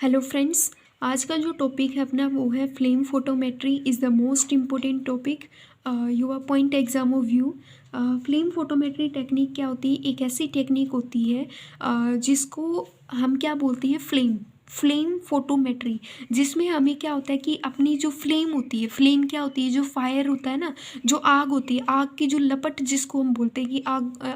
Hello friends. आज का जो टॉपिक है अपना वो है flame photometry is the most important topic your point exam of view. Flame photometry technique क्या होती है? एक ऐसी टेक्निक होती है जिसको हम क्या बोलते हैं, फ्लेम फोटोमेट्री। जिसमें हमें क्या होता है कि अपनी जो फ्लेम होती है, फ्लेम क्या होती है, जो फायर होता है ना, जो आग होती है, आग की जो लपट जिसको हम बोलते हैं कि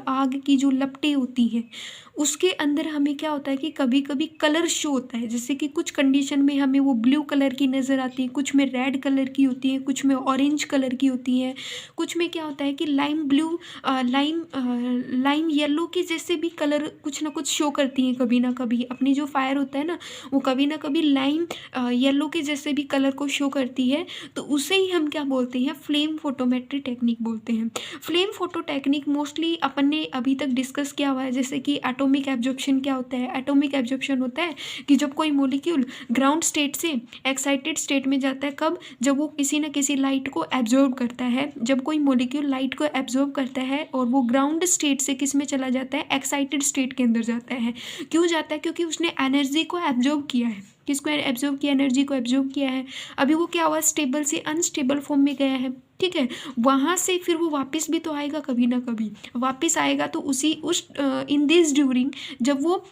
आग की जो लपटें होती हैं, उसके अंदर हमें क्या होता है कि कभी कभी कलर शो होता है। जैसे कि कुछ कंडीशन में हमें वो ब्लू कलर की नज़र आती है, कुछ में रेड कलर की होती है, कुछ में ऑरेंज कलर की होती है, कुछ में क्या होता है कि लाइम ब्लू, लाइम येलो के जैसे भी कलर कुछ ना कुछ शो करती हैं। कभी ना कभी अपनी जो फायर होता है ना, वो कभी ना कभी लाइम येलो के जैसे भी कलर को शो करती है। तो उसे ही हम क्या बोलते हैं, फ्लेम फोटोमेट्री टेक्निक बोलते हैं। फ्लेम फोटो टेक्निक मोस्टली अपन ने अभी तक डिस्कस किया हुआ है। जैसे कि एटॉमिक एब्जॉर्प्शन क्या होता है? एटॉमिक एब्जॉर्प्शन होता है कि जब कोई मॉलिक्यूल ग्राउंड स्टेट से एक्साइटेड स्टेट में जाता है, कब? जब वो किसी न किसी लाइट को एब्जॉर्ब करता है। जब कोई मॉलिक्यूल लाइट को एब्जॉर्ब करता है और वो ग्राउंड स्टेट से किस में चला जाता है, एक्साइटेड स्टेट के अंदर जाता है। क्यों जाता है? क्योंकि उसने एनर्जी को एब्जॉर्ब किया है। किसको एब्जॉर्ब किया? एनर्जी को एब्जॉर्ब किया है। अभी वो क्या हुआ, स्टेबल से अनस्टेबल फॉर्म में गया है। ठीक है, वहाँ से फिर वो वापस भी तो आएगा, कभी ना कभी वापस आएगा। तो उसी उस इन दिस ड्यूरिंग जब वो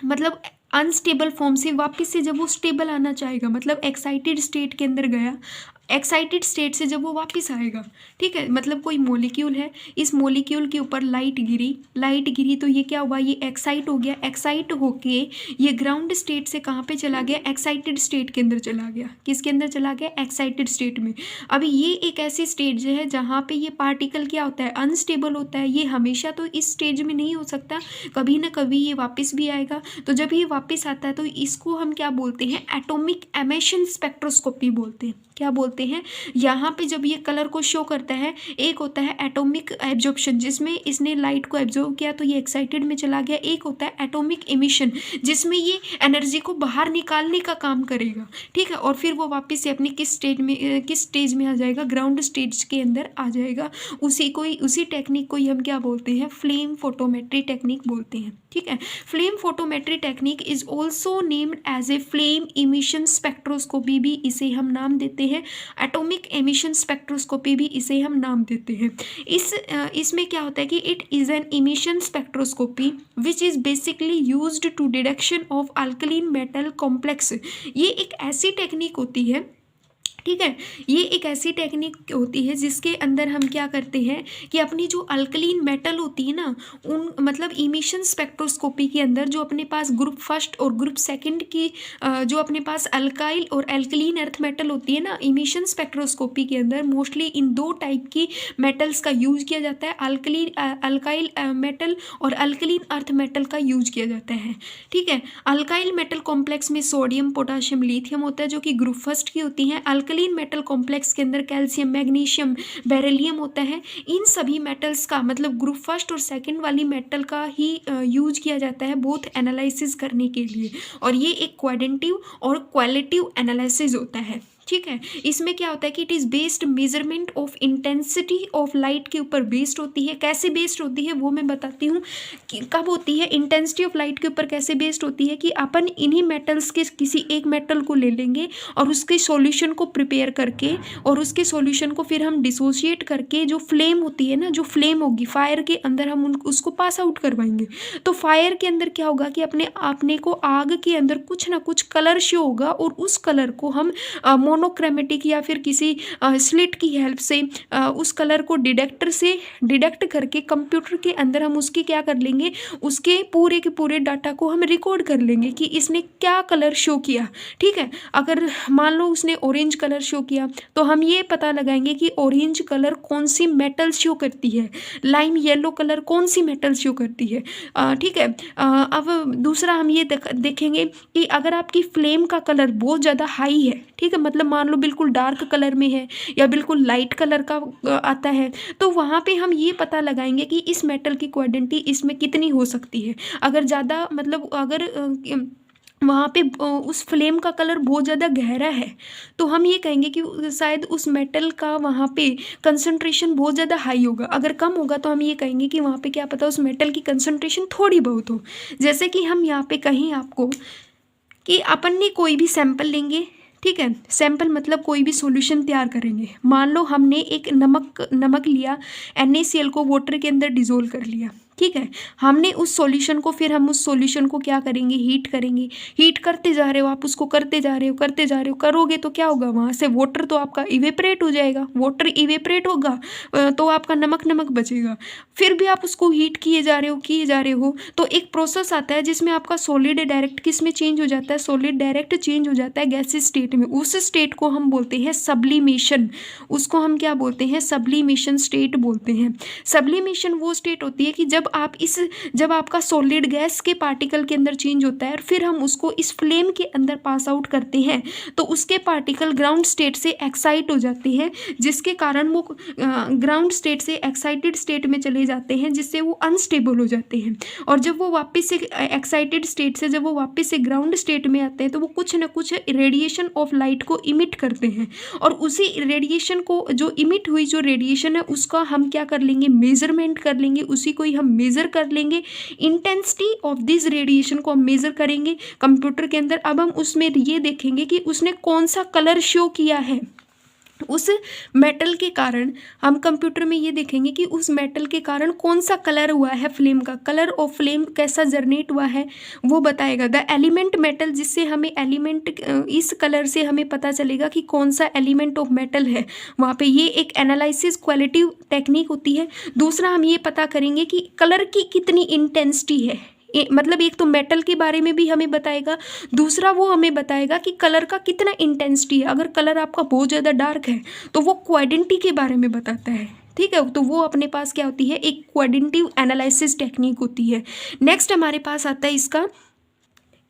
मतलब अनस्टेबल फॉर्म से वापस से जब वो स्टेबल आना चाहेगा, मतलब एक्साइटेड स्टेट के अंदर गया, एक्साइटेड स्टेट से जब वो वापस आएगा, ठीक है, मतलब कोई मॉलिक्यूल है, इस मॉलिक्यूल के ऊपर लाइट गिरी तो ये क्या हुआ, ये एक्साइट हो गया। एक्साइट होके ये ग्राउंड स्टेट से कहाँ पे चला गया? एक्साइटेड स्टेट के अंदर चला गया। किसके अंदर चला गया? एक्साइटेड स्टेट में। अभी ये एक ऐसी स्टेज है जहाँ पे ये पार्टिकल क्या होता है, अनस्टेबल होता है। ये हमेशा तो इस स्टेज में नहीं हो सकता, कभी ना कभी ये वापस भी आएगा। तो जब ये वापस आता है तो इसको हम क्या बोलते हैं? एटॉमिक एमिशन स्पेक्ट्रोस्कोपी बोलते हैं। क्या बोलते हैं? यहाँ पे जब ये कलर को शो करता है, एक होता है एटॉमिक एब्जॉर्प्शन जिसमें इसने लाइट को एब्जॉर्ब किया तो ये एक्साइटेड में चला गया। एक होता है एटॉमिक एमिशन जिसमें ये एनर्जी को बाहर निकालने का काम करेगा। ठीक है, और फिर वो वापस से अपनी किस स्टेज में आ जाएगा? ग्राउंड स्टेज के अंदर आ जाएगा। उसी टेक्निक को ही हम क्या बोलते हैं? फ्लेम फोटोमेट्री टेक्निक बोलते हैं। ठीक है, flame photometry technique is also named as a flame emission spectroscopy, भी इसे हम नाम देते हैं। एटॉमिक एमिशन स्पेक्ट्रोस्कोपी भी इसे हम नाम देते हैं। इसमें क्या होता है कि it is an emission spectroscopy which is basically used to detection of alkaline metal complex. ये एक ऐसी टेक्निक होती है, ठीक है, ये एक ऐसी टेक्निक होती है जिसके अंदर हम क्या करते हैं कि अपनी जो अल्कलीन मेटल होती है ना, उन मतलब इमिशन स्पेक्ट्रोस्कोपी के अंदर जो अपने पास ग्रुप फर्स्ट और ग्रुप सेकंड की जो अपने पास अल्काइल और एल्कलीन अर्थ मेटल होती है ना, इमिशन स्पेक्ट्रोस्कोपी के अंदर मोस्टली इन दो टाइप की मेटल्स का यूज किया जाता है। अल्काइल मेटल और अल्कलीन अर्थ मेटल का यूज किया जाता है। ठीक है, अल्काइल मेटल कॉम्प्लेक्स में सोडियम, पोटाशियम, लिथियम होता है जो कि ग्रुप फर्स्ट की होती हैं। अल्कलीन मेटल कॉम्प्लेक्स के अंदर कैल्शियम, मैग्नीशियम, बेरिलियम होता है। इन सभी मेटल्स का मतलब ग्रुप फर्स्ट और सेकंड वाली मेटल का ही यूज किया जाता है बोथ एनालिसिस करने के लिए। और ये एक क्वांटिटेटिव और क्वालिटेटिव एनालिसिस होता है। ठीक है, इसमें क्या होता है कि it is based measurement of intensity of light के ऊपर बेस्ड होती है। कैसे बेस्ड होती है वो मैं बताती हूँ कि कब होती है। इंटेंसिटी ऑफ लाइट के ऊपर कैसे बेस्ड होती है कि अपन इन्हीं मेटल्स के किसी एक मेटल को ले लेंगे और उसके सॉल्यूशन को प्रिपेयर करके और उसके सॉल्यूशन को फिर हम डिसोशिएट करके जो फ्लेम होती है ना, जो फ्लेम होगी फायर के अंदर, हम उसको पास आउट करवाएंगे। तो फायर के अंदर क्या होगा कि अपने को आग के अंदर कुछ ना कुछ कलर शो होगा और उस कलर को हम मोनोक्रोमेटिक या फिर किसी स्लिट की हेल्प से उस कलर को डिडक्ट करके कंप्यूटर के अंदर हम उसकी क्या कर लेंगे, उसके पूरे के पूरे डाटा को हम रिकॉर्ड कर लेंगे कि इसने क्या कलर शो किया। ठीक है, अगर मान लो उसने ऑरेंज कलर शो किया तो हम ये पता लगाएंगे कि ऑरेंज कलर कौन सी मेटल शो करती है, लाइम येलो कलर कौन सी मेटल शो करती है। ठीक है, अब दूसरा हम ये देखेंगे कि अगर आपकी फ्लेम का कलर बहुत ज़्यादा हाई है, ठीक है, मतलब मान लो बिल्कुल डार्क कलर में है या बिल्कुल लाइट कलर का आता है, तो वहाँ पे हम ये पता लगाएंगे कि इस मेटल की क्वांटिटी इसमें कितनी हो सकती है। अगर ज़्यादा मतलब अगर वहाँ पे उस फ्लेम का कलर बहुत ज़्यादा गहरा है तो हम ये कहेंगे कि शायद उस मेटल का वहाँ पे कंसंट्रेशन बहुत ज़्यादा हाई होगा। अगर कम होगा तो हम ये कहेंगे कि वहाँ पे क्या पता उस मेटल की कंसंट्रेशन थोड़ी बहुत हो। जैसे कि हम यहाँ पे कहें आपको कि अपन ने कोई भी सैंपल लेंगे, ठीक है, सैंपल मतलब कोई भी सॉल्यूशन तैयार करेंगे। मान लो हमने एक नमक लिया, NaCl को वाटर के अंदर डिज़ोल्व कर लिया, ठीक है। हमने उस सॉल्यूशन को, फिर हम उस सॉल्यूशन को क्या करेंगे, हीट करेंगे। हीट करते जा रहे हो आप, उसको करते जा रहे हो, करोगे तो क्या होगा, वहाँ से वाटर तो आपका इवेपरेट हो जाएगा। वाटर इवेपरेट होगा तो आपका नमक बचेगा। फिर भी आप उसको हीट किए जा रहे हो तो एक प्रोसेस आता है जिसमें आपका सॉलिड डायरेक्ट किस में चेंज हो जाता है, सॉलिड डायरेक्ट चेंज हो जाता है गैसेस स्टेट में। उस स्टेट को हम बोलते हैं सब्लिमेशन। उसको हम क्या बोलते हैं, सब्लिमेशन स्टेट बोलते हैं। सब्लिमेशन वो स्टेट होती है कि जब आपका सॉलिड गैस के पार्टिकल के अंदर चेंज होता है और फिर हम उसको इस फ्लेम के अंदर पास आउट करते हैं तो उसके पार्टिकल ग्राउंड स्टेट से एक्साइट हो जाते हैं, जिसके कारण वो ग्राउंड स्टेट से एक्साइटेड स्टेट में चले जाते हैं, जिससे वो अनस्टेबल हो जाते हैं। और जब वो वापस से एक्साइटेड स्टेट से जब वो वापस से ग्राउंड स्टेट में आते हैं तो वो कुछ ना कुछ रेडिएशन ऑफ लाइट को इमिट करते हैं, और उसी रेडिएशन को, जो इमिट हुई जो रेडिएशन है, उसका हम क्या कर लेंगे, मेजरमेंट कर लेंगे, उसी को ही हम मेज़र कर लेंगे। इंटेंसिटी ऑफ दिस रेडिएशन को हम मेज़र करेंगे कंप्यूटर के अंदर। अब हम उसमें ये देखेंगे कि उसने कौन सा कलर शो किया है उस मेटल के कारण। हम कंप्यूटर में ये देखेंगे कि उस मेटल के कारण कौन सा कलर हुआ है, फ्लेम का कलर ऑफ फ्लेम कैसा जनरेट हुआ है वो बताएगा। द एलिमेंट मेटल, जिससे हमें एलिमेंट, इस कलर से हमें पता चलेगा कि कौन सा एलिमेंट ऑफ मेटल है वहाँ पे। ये एक एनालिसिस क्वालिटिव टेक्निक होती है। दूसरा हम ये पता करेंगे कि कलर की कितनी इंटेंसिटी है, मतलब एक तो मेटल के बारे में भी हमें बताएगा, दूसरा वो हमें बताएगा कि कलर का कितना इंटेंसिटी है। अगर कलर आपका बहुत ज़्यादा डार्क है तो वो क्वाड्रेंटी के बारे में बताता है, ठीक है। तो वो अपने पास क्या होती है, एक क्वाड्रेंटिव एनालिसिस टेक्निक होती है। नेक्स्ट हमारे पास आता है इसका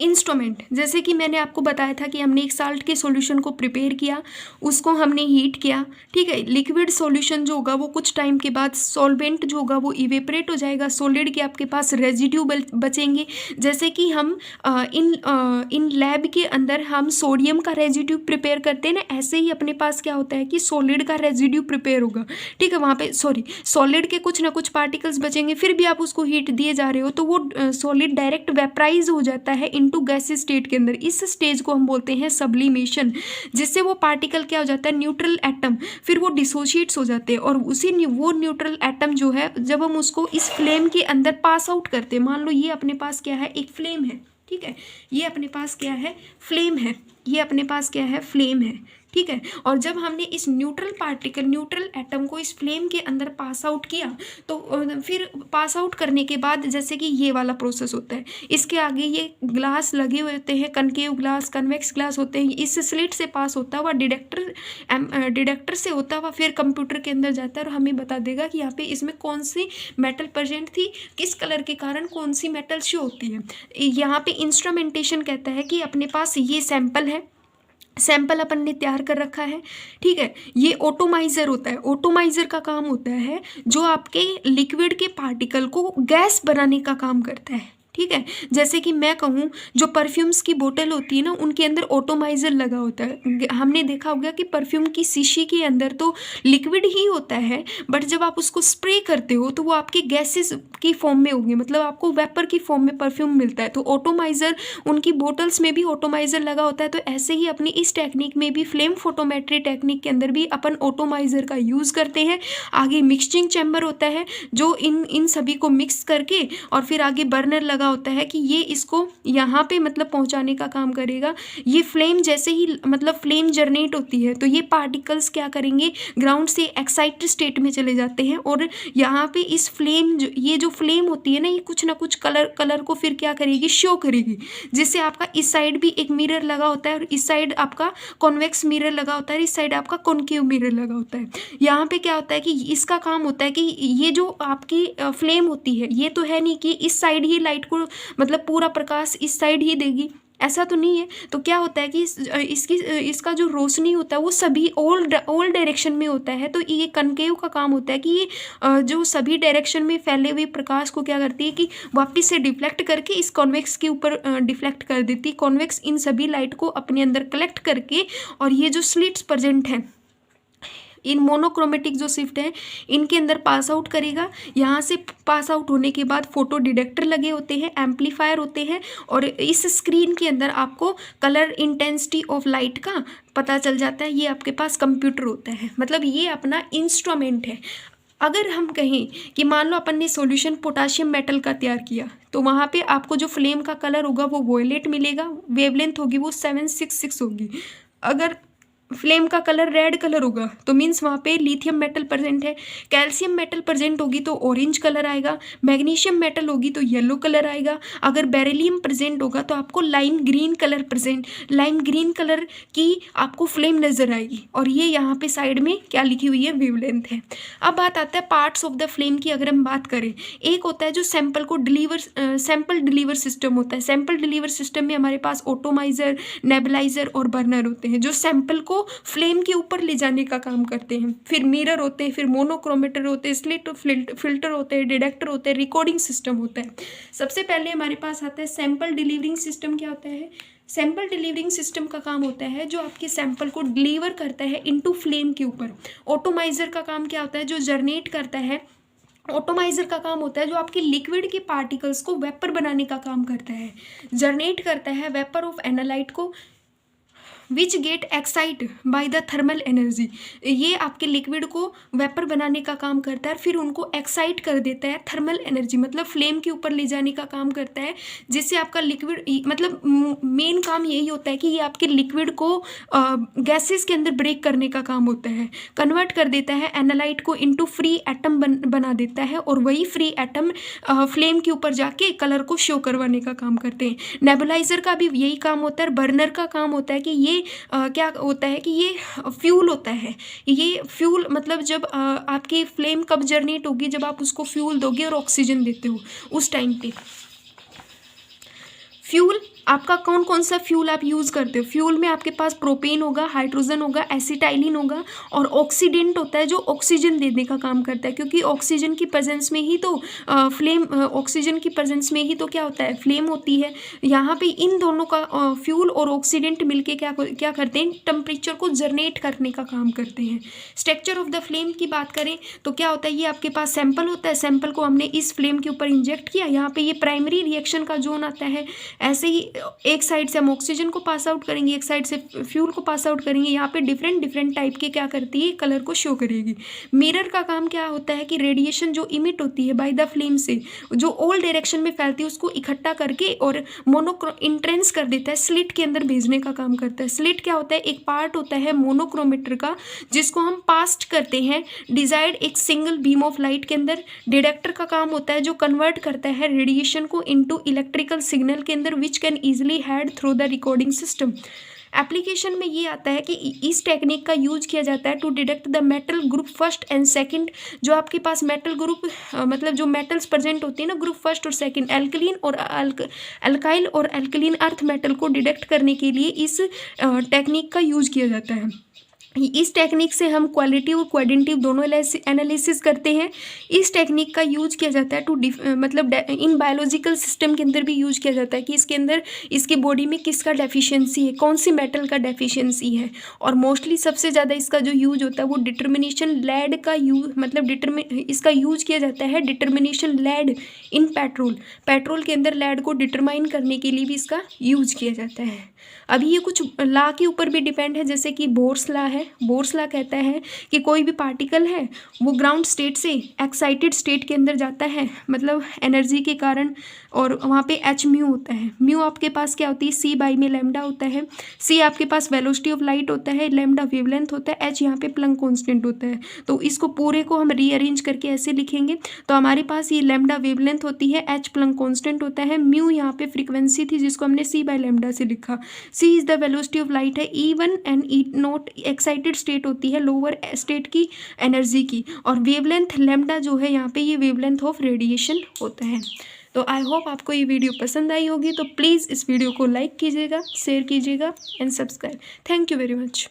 इंस्ट्रूमेंट। जैसे कि मैंने आपको बताया था कि हमने एक साल्ट के सॉल्यूशन को प्रिपेयर किया, उसको हमने हीट किया, ठीक है। लिक्विड सॉल्यूशन जो होगा वो कुछ टाइम के बाद, सॉल्वेंट जो होगा वो इवेपरेट हो जाएगा, सॉलिड के आपके पास रेजिड्यू बचेंगे। जैसे कि हम इन लैब के अंदर हम सोडियम का रेजिड्यू प्रिपेयर करते हैं ना, ऐसे ही अपने पास क्या होता है कि सॉलिड का रेजिड्यू प्रिपेयर होगा, ठीक है। वहाँ पे सॉलिड के कुछ ना कुछ पार्टिकल्स बचेंगे, फिर भी आप उसको हीट दिए जा रहे हो तो वो सॉलिड डायरेक्ट वेपराइज हो जाता है टू गैसेस स्टेट के अंदर। इस स्टेज को हम बोलते हैं सब्लिमेशन, जिससे वो पार्टिकल क्या हो जाता है, न्यूट्रल एटम, फिर वो डिसोशिएट्स हो जाते हैं। और वो न्यूट्रल एटम जो है, जब हम उसको इस फ्लेम के अंदर पास आउट करते हैं, मान लो ये अपने पास क्या है, एक फ्लेम है, ठीक है। ये अपने पास क्या है, फ्लेम है। ये अपने पास क्या है, फ्लेम है, ठीक है। और जब हमने इस न्यूट्रल एटम को इस फ्लेम के अंदर पास आउट किया तो फिर पास आउट करने के बाद जैसे कि ये वाला प्रोसेस होता है, इसके आगे ये ग्लास लगे हुए होते हैं, कनकेव ग्लास, कन्वेक्स ग्लास होते हैं। इस स्लिट से पास होता हुआ डिटेक्टर से होता हुआ फिर कंप्यूटर के अंदर जाता है और हमें बता देगा कि यहाँ पे इसमें कौन सी मेटल प्रेजेंट थी, किस कलर के कारण कौन सी मेटल शो होती है। यहाँ पे इंस्ट्रूमेंटेशन कहता है कि अपने पास ये सैंपल है, सैंपल अपन ने तैयार कर रखा है, ठीक है। ये ऑटोमाइज़र होता है। ऑटोमाइज़र का काम होता है जो आपके लिक्विड के पार्टिकल को गैस बनाने का काम करता है, ठीक है। जैसे कि मैं कहूँ, जो परफ्यूम्स की बोतल होती है ना, उनके अंदर ऑटोमाइज़र लगा होता है। हमने देखा होगा कि परफ्यूम की शीशी के अंदर तो लिक्विड ही होता है, बट जब आप उसको स्प्रे करते हो तो वो आपके गैसेस की फॉर्म में होंगे, मतलब आपको वेपर की फॉर्म में परफ्यूम मिलता है। तो ऑटोमाइज़र, उनकी बोटल्स में भी ऑटोमाइज़र लगा होता है। तो ऐसे ही अपनी इस टेक्निक में भी, फ्लेम फोटोमेट्री टेक्निक के अंदर भी अपन ऑटोमाइज़र का यूज़ करते हैं। आगे मिक्सचिंग चैम्बर होता है जो इन सभी को मिक्स करके, और फिर आगे बर्नर लगा होता है कि ये इसको यहाँ पे मतलब पहुँचाने का काम करेगा। ये फ्लेम जैसे ही मतलब फ्लेम जनरेट होती है तो ये पार्टिकल्स क्या करेंगे, ग्राउंड से एक्साइटेड स्टेट में चले जाते हैं, और यहाँ पे इस फ्लेम, ये जो फ्लेम होती है ना, ये कुछ ना कुछ कलर को फिर क्या करेगी, शो करेगी। जिससे आपका इस साइड भी एक मिरर लगा होता है और इस साइड आपका कॉन्वेक्स मिरर लगा होता है, इस साइड आपका कॉनकेव मिरर लगा होता है। यहाँ पे क्या होता है कि इसका काम होता है कि ये जो आपकी फ्लेम होती है, ये तो है नहीं कि इस साइड ही लाइट को मतलब पूरा प्रकाश इस साइड ही देगी, ऐसा तो नहीं है। तो क्या होता है कि इसका जो रोशनी होता है वो सभी ऑल डायरेक्शन में होता है। तो ये कनकेव का काम होता है कि ये जो सभी डायरेक्शन में फैले हुए प्रकाश को क्या करती है कि वापस से डिफ्लेक्ट करके इस कॉन्वेक्स के ऊपर डिफ्लेक्ट कर देती है। कॉन्वेक्स इन सभी लाइट को अपने अंदर कलेक्ट करके, और ये जो स्लिट्स प्रेजेंट हैं इन मोनोक्रोमेटिक जो शिफ्ट है इनके अंदर पास आउट करेगा। यहाँ से पास आउट होने के बाद फोटो डिटेक्टर लगे होते हैं, एम्पलीफायर होते हैं, और इस स्क्रीन के अंदर आपको कलर इंटेंसिटी ऑफ लाइट का पता चल जाता है। ये आपके पास कंप्यूटर होता है, मतलब ये अपना इंस्ट्रूमेंट है। अगर हम कहें कि मान लो अपन ने सॉल्यूशन पोटाशियम मेटल का तैयार किया, तो वहाँ पे आपको जो फ्लेम का कलर होगा वो वॉयलेट मिलेगा, वेवलेंथ होगी वो 766 होगी। अगर फ्लेम का कलर रेड कलर होगा तो मीन्स वहाँ पे लिथियम मेटल प्रेजेंट है। कैल्शियम मेटल प्रेजेंट होगी तो ऑरेंज कलर आएगा। मैग्नीशियम मेटल होगी तो येलो कलर आएगा। अगर बेरिलियम प्रेजेंट होगा तो आपको लाइम ग्रीन कलर की आपको फ्लेम नज़र आएगी। और ये यहाँ पे साइड में क्या लिखी हुई है, वेवलेंथ है। अब बात आता है पार्ट्स ऑफ द फ्लेम की। अगर हम बात करें, एक होता है जो सैंपल डिलीवर सिस्टम होता है। सैंपल डिलीवर सिस्टम में हमारे पास ऑटोमाइजर, नेबुलाइजर और बर्नर होते हैं जो सैंपल को फ्लेम के ऊपर ले जाने का काम करते हैं। फिर मिरर होते हैं, फिर मोनोक्रोमेटर होते हैं, स्लिट फिल्टर होते हैं, डिटेक्टर होते हैं, रिकॉर्डिंग सिस्टम होता है। सबसे पहले हमारे पास आता है सैंपल डिलीवरिंग सिस्टम। क्या होता है? सैंपल डिलीवरिंग सिस्टम का काम होता है जो आपके सैंपल को डिलीवर करता है इनटू फ्लेम के ऊपर। ऑटोमाइजर का काम क्या होता है? जो जनरेट करता है। ऑटोमाइजर का काम होता है जो आपके लिक्विड के पार्टिकल्स को वेपर बनाने का काम करता है। जनरेट करता है वेपर ऑफ एनालाइट को, which get excite by the thermal energy. ये आपके लिक्विड को वेपर बनाने का काम करता है, फिर उनको एक्साइट कर देता है थर्मल एनर्जी, मतलब फ्लेम के ऊपर ले जाने का काम करता है, जिससे आपका लिक्विड, मतलब मेन काम यही होता है कि ये आपके लिक्विड को गैसेस के अंदर ब्रेक करने का काम होता है। कन्वर्ट कर देता है एनालाइट को इनटू फ्री एटम बना देता है, और वही फ्री एटम फ्लेम के ऊपर जाके कलर को शो करवाने का काम करते हैं। नेबुलाइजर का भी यही काम होता है। बर्नर का काम होता है कि ये क्या होता है कि ये फ्यूल होता है। ये फ्यूल मतलब जब आपकी फ्लेम कब जनरेट होगी, जब आप उसको फ्यूल दोगे और ऑक्सीजन देते हो उस टाइम पे। फ्यूल आपका कौन कौन सा फ्यूल आप यूज़ करते हो? फ्यूल में आपके पास प्रोपेन होगा, हाइड्रोजन होगा, एसिटाइलिन होगा, और ऑक्सीडेंट होता है जो ऑक्सीजन देने का काम करता है, क्योंकि ऑक्सीजन की प्रेजेंस में ही तो ऑक्सीजन की प्रेजेंस में ही तो क्या होता है, फ्लेम होती है। यहाँ पे इन दोनों का फ्यूल और ऑक्सीडेंट मिलके क्या करते हैं, टेम्परेचर को जनरेट करने का काम करते हैं। स्ट्रक्चर ऑफ द फ्लेम की बात करें तो क्या होता है, ये आपके पास सैंपल होता है, सैंपल को हमने इस फ्लेम के ऊपर इंजेक्ट किया, यहाँ पे ये प्राइमरी रिएक्शन का जोन आता है। ऐसे ही एक साइड से हम ऑक्सीजन को पास आउट करेंगे, एक साइड से फ्यूल को पास आउट करेंगे। यहाँ पे डिफरेंट टाइप के क्या करती है, कलर को शो करेगी। मिरर का काम क्या होता है कि रेडिएशन जो इमिट होती है बाय द फ्लेम से, जो ऑल डायरेक्शन में फैलती है, उसको इकट्ठा करके और इंट्रेंस कर देता है, स्लिट के अंदर भेजने का काम करता है। स्लिट क्या होता है, एक पार्ट होता है मोनोक्रोमेटर का, जिसको हम पास्ट करते हैं डिजायर्ड एक सिंगल बीम ऑफ लाइट के अंदर। डिटेक्टर का काम होता है जो कन्वर्ट करता है रेडिएशन को इनटू इलेक्ट्रिकल सिग्नल के अंदर, which can easily had through the recording system. Application में ये आता है कि इस टेक्निक का यूज किया जाता है to detect the metal group first and second. जो आपके पास मेटल ग्रुप मतलब जो मेटल्स प्रेजेंट होती है ना, ग्रुप फर्स्ट और सेकंड, एल्कलीन और अल्काइल और एल्कलीन अर्थ मेटल को डिटेक्ट करने के लिए इस टेक्निक का यूज किया जाता है। इस टेक्निक से हम क्वालिटिव और क्वांटिटेटिव दोनों एनालिसिस करते हैं। इस टेक्निक का यूज किया जाता है टू मतलब इन बायोलॉजिकल सिस्टम के अंदर भी यूज किया जाता है कि इसके अंदर इसके बॉडी में किसका डेफिशिएंसी है, कौन सी मेटल का डेफिशिएंसी है। और मोस्टली सबसे ज़्यादा इसका जो यूज होता है वो डिटर्मिनेशन लेड का यूज, मतलब इसका यूज किया जाता है डिटर्मिनेशन लेड इन पेट्रोल के अंदर लेड को डिटरमाइन करने के लिए भी इसका यूज किया जाता है। अभी ये कुछ लॉ के ऊपर भी डिपेंड है, जैसे कि बोर्स लॉ है। बोर्स लॉ कहता है कि कोई भी पार्टिकल है वो ग्राउंड स्टेट से एक्साइटेड स्टेट के अंदर जाता है, मतलब एनर्जी के कारण, और वहाँ पे एच म्यू होता है। म्यू आपके पास क्या होती है, सी बाई में लैम्डा होता है। सी आपके पास वेलोसिटी ऑफ लाइट होता है, लैम्डा वेवलेंथ होता है, एच यहाँ पे प्लैंक कांस्टेंट होता है। तो इसको पूरे को हम रीअरेंज करके ऐसे लिखेंगे तो हमारे पास ये लैम्डा वेवलेंथ होती है, एच प्लैंक कांस्टेंट होता है, म्यू यहाँ पे फ्रीक्वेंसी थी जिसको हमने सी बाई लैम्डा से लिखा। C is the velocity of light है, E1 and E0 excited state होती है लोअर स्टेट की एनर्जी की, और वेवलेंथ लैम्डा जो है यहाँ पे ये वेवलेंथ ऑफ रेडिएशन होता है। तो आई होप आपको ये वीडियो पसंद आई होगी, तो प्लीज़ इस वीडियो को लाइक कीजिएगा, शेयर कीजिएगा and subscribe. Thank you very much.